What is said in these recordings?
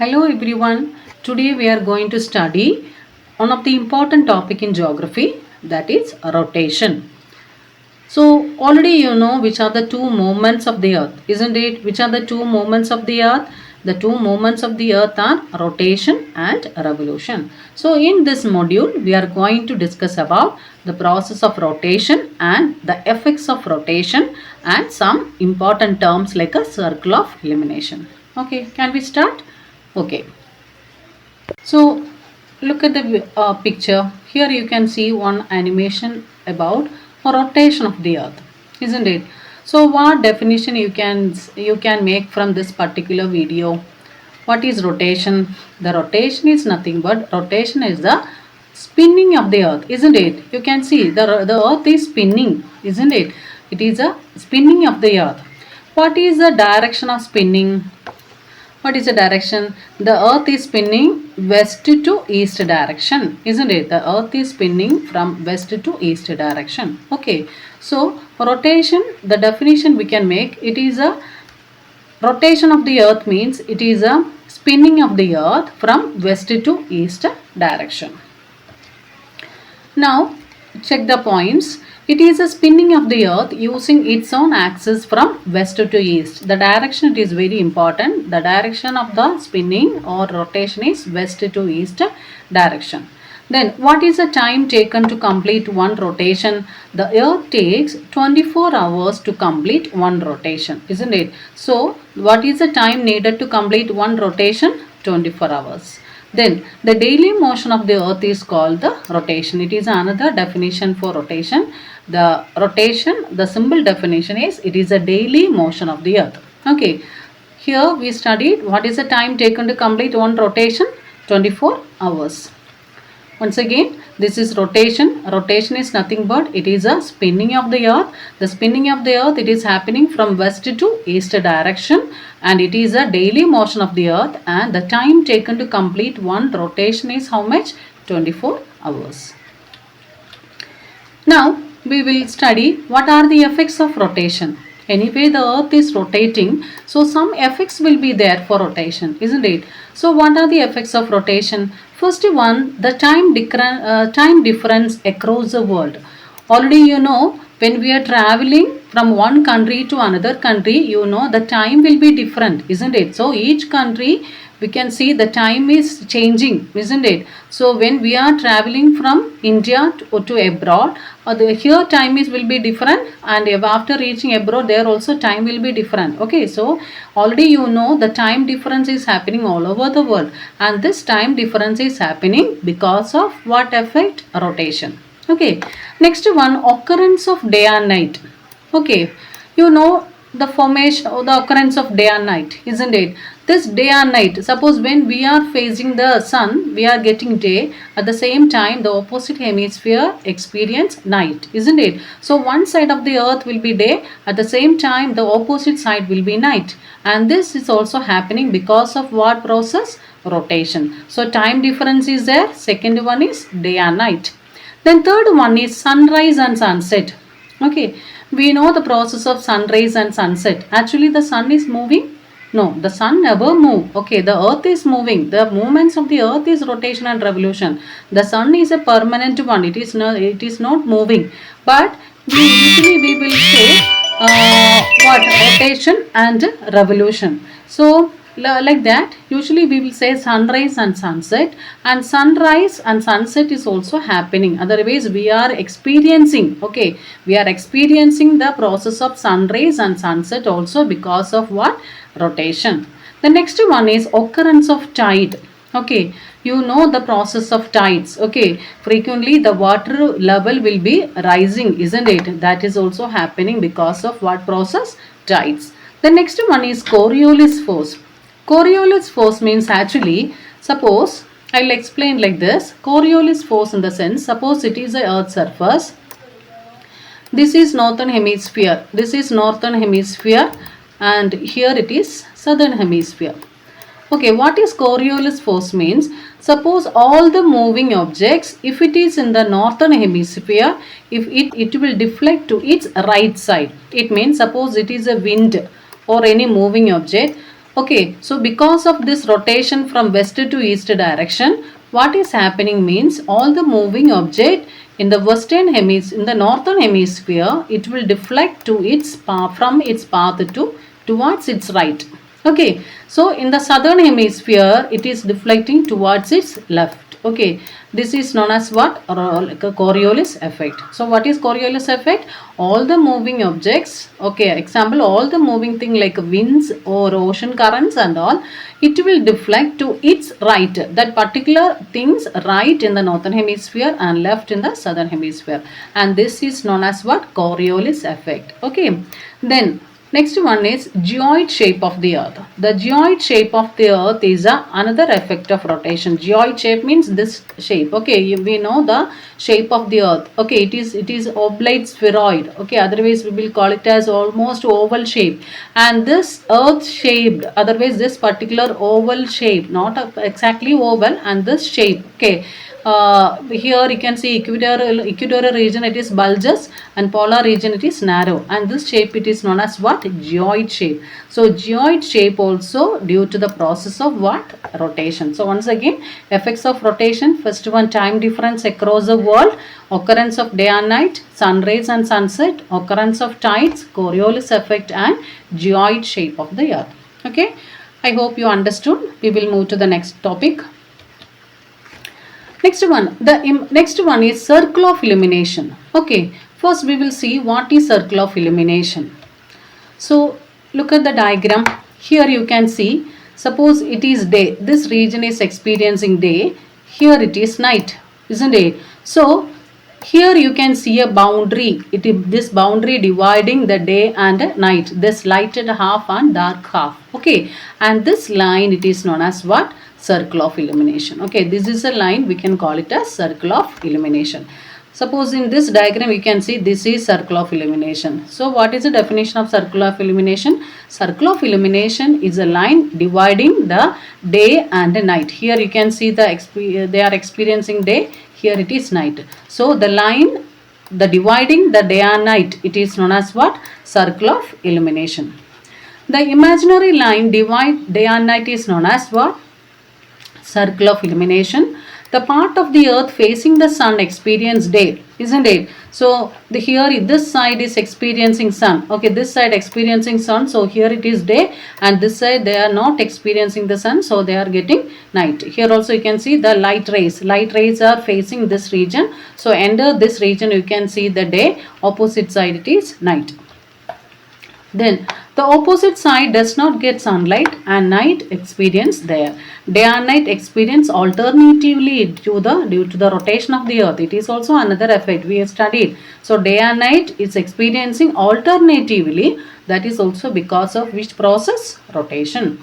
Hello everyone. Today we are going to study one of the important topic in geography, that is rotation. So already you know which are the two movements of the earth, isn't it? Which are the two movements of the earth? The two movements of the earth are rotation and revolution. So in this module we are going to discuss about the process of rotation and the effects of rotation and some important terms like a circle of elimination. Okay, can we start? Okay. So look at the picture. Here you can see one animation about a rotation of the earth, isn't it? So what definition you can make from this particular video? What is rotation? The rotation is nothing but rotation is the spinning of the earth, isn't it? You can see the earth is spinning, isn't it? It is a spinning of the earth. What is the direction of spinning? What is the direction? The earth is spinning west to east direction, isn't it? The earth is spinning from west to east direction. Okay. So rotation, the definition we can make, it is a rotation of the earth means it is a spinning of the earth from west to east direction. Now check the points. It is a spinning of the earth using its own axis from west to east. The direction, it is very important. The direction of the spinning or rotation is west to east direction. Then what is the time taken to complete one rotation? The earth takes 24 hours to complete one rotation, isn't it? So what is the time needed to complete one rotation? 24 hours. Then the daily motion of the earth is called the rotation. It is another definition for rotation. The rotation, the simple definition is it is a daily motion of the earth. Okay. Here we studied what is the time taken to complete one rotation? 24 hours. Once again, this is rotation. Rotation is nothing but it is a spinning of the earth. The spinning of the earth, it is happening from west to east direction, and it is a daily motion of the earth, and the time taken to complete one rotation is how much? 24 hours. Now we will study what are the effects of rotation. Anyway, the earth is rotating, so some effects will be there for rotation, isn't it? So what are the effects of rotation? First one, the time difference across the world. Already you know, when we are traveling from one country to another country, you know the time will be different, isn't it? So each country, we can see the time is changing, isn't it? So when we are traveling from India to abroad, here time will be different, and after reaching abroad there also time will be different. Okay, so already you know the time difference is happening all over the world, and this time difference is happening because of what effect? Rotation. Okay, next one, occurrence of day and night. Okay, you know the formation or the occurrence of day and night, isn't it? This day and night, suppose when we are facing the sun, we are getting day. At the same time, the opposite hemisphere experience night, isn't it? So one side of the earth will be day, at the same time the opposite side will be night, and this is also happening because of what process? Rotation. So time difference is there. Second one is day and night. Then third one is sunrise and sunset. Okay, we know the process of sunrise and sunset. Actually the sun is moving. No, the sun never move. Okay, the earth is moving. The movements of the earth is rotation and revolution. The sun is a permanent one. It is not moving. But usually we will say what? Rotation and revolution. So like that, usually we will say sunrise and sunset, and sunrise and sunset is also happening. Otherwise we are experiencing, okay, we are experiencing the process of sunrise and sunset also because of what? Rotation. The next one is occurrence of tide. Okay, you know the process of tides. Okay, frequently the water level will be rising, isn't it? That is also happening because of what process? Tides. The next one is Coriolis force. Coriolis force means actually, suppose I'll explain like this. Coriolis force in the sense, suppose it is a earth surface. This is northern hemisphere. This is northern hemisphere, and here it is southern hemisphere. Okay, what is Coriolis force means? Suppose all the moving objects, if it is in the northern hemisphere, if it will deflect to its right side. It means suppose it is a wind or any moving object. Okay, so because of this rotation from west to east direction, what is happening means all the moving object in the western hemisphere, in the northern hemisphere, it will deflect to its path from its path to towards its right. Okay, so in the southern hemisphere, it is deflecting towards its left. Okay, this is known as what? Like a Coriolis effect. So what is Coriolis effect? All the moving objects, okay, example, all the moving thing like winds or ocean currents and all, it will deflect to its right. That particular things right in the northern hemisphere and left in the southern hemisphere. And this is known as what? Coriolis effect. Okay, then next one is geoid shape of the earth. The geoid shape of the earth is another effect of rotation. Geoid shape means this shape. Okay, we know the shape of the earth. Okay, it is oblate spheroid. Okay, otherwise we will call it as almost oval shape. And this earth shaped, otherwise this particular oval shape, not exactly oval, and this shape. Okay, here you can see equatorial region it is bulges and polar region it is narrow, and this shape it is known as what? Geoid shape. So geoid shape also due to the process of what? Rotation. So once again, effects of rotation. First one, time difference across the world, occurrence of day and night, sun rays and sunset, occurrence of tides, Coriolis effect, and geoid shape of the earth. Okay, I hope you understood. We will move to the next topic. Next one is circle of illumination. Okay, first we will see what is circle of illumination. So look at the diagram. Here you can see, suppose it is day. This region is experiencing day. Here it is night, isn't it? So here you can see a boundary. This boundary dividing the day and night. This lighted half and dark half. Okay, and this line it is known as what? Circle of illumination. Okay, this is a line, we can call it as circle of illumination. Suppose in this diagram you can see this is circle of illumination. So what is the definition of circle of illumination? Circle of illumination is a line dividing the day and the night. Here you can see they are experiencing day, here it is night. So the line, the dividing the day and night, it is known as what? Circle of illumination. The imaginary line divide day and night is known as what? Circle of illumination. The part of the earth facing the sun experience day, isn't it? So here this side is experiencing sun. Okay, this side experiencing sun. So here it is day, and this side they are not experiencing the sun. So they are getting night. Here also you can see the light rays. Light rays are facing this region. So under this region you can see the day. Opposite side it is night. Then the opposite side does not get sunlight and night experience there. Day and night experience alternatively due to the rotation of the earth. It is also another effect we have studied. So day and night is experiencing alternatively. That is also because of which process? Rotation.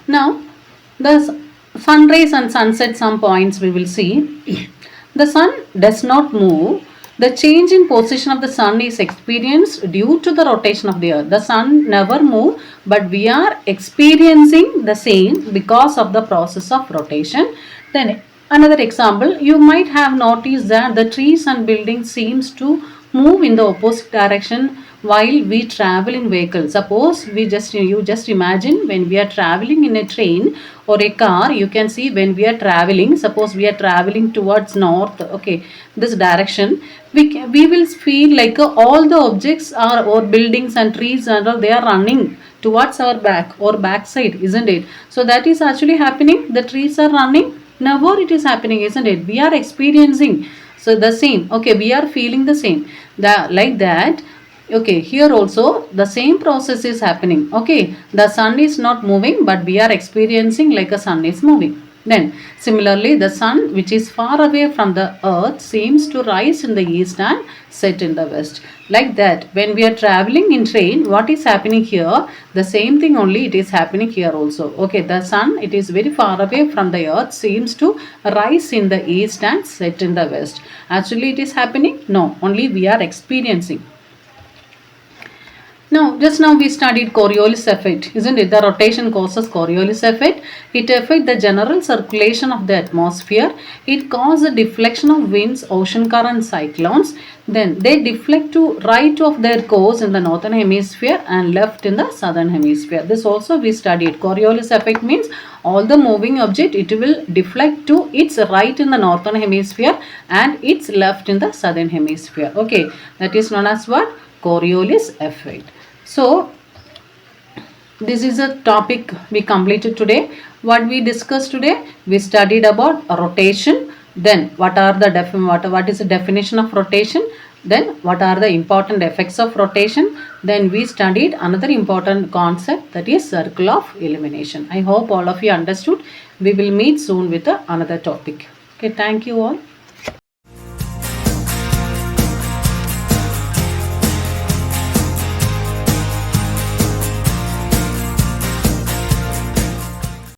Now the sun rays and sunset, some points we will see. The sun does not move. The change in position of the sun is experienced due to the rotation of the earth. The sun never moves, but we are experiencing the same because of the process of rotation. Then another example, you might have noticed that the trees and buildings seems to move in the opposite direction while we travel in vehicles. Suppose you just imagine when we are traveling in a train or a car, you can see when we are traveling, suppose we are traveling towards north, okay, this direction, we will feel like all the objects are, or buildings and trees and all, they are running towards our back or back side, isn't it? So that is actually happening. The trees are running. Never it is happening, isn't it? We are experiencing. So the same. Okay, we are feeling the same. Like that. Okay, here also the same process is happening. Okay, the sun is not moving, but we are experiencing like a sun is moving. Then similarly, the sun which is far away from the earth seems to rise in the east and set in the west. Like that, when we are traveling in train, what is happening here? The same thing only it is happening here also. Okay, the sun, it is very far away from the earth, seems to rise in the east and set in the west. Actually it is happening? No, only we are experiencing. Now, just now we studied Coriolis effect, isn't it? The rotation causes Coriolis effect. It affects the general circulation of the atmosphere. It causes a deflection of winds, ocean current, cyclones. Then they deflect to right of their course in the northern hemisphere and left in the southern hemisphere. This also we studied. Coriolis effect means all the moving object, it will deflect to its right in the northern hemisphere and its left in the southern hemisphere. Okay, that is known as what? Coriolis effect. So, this is a topic we completed today. What we discussed today, we studied about rotation. Then, what is the definition of rotation? Then, what are the important effects of rotation? Then, we studied another important concept, that is circle of elimination. I hope all of you understood. We will meet soon with another topic. Okay, thank you all.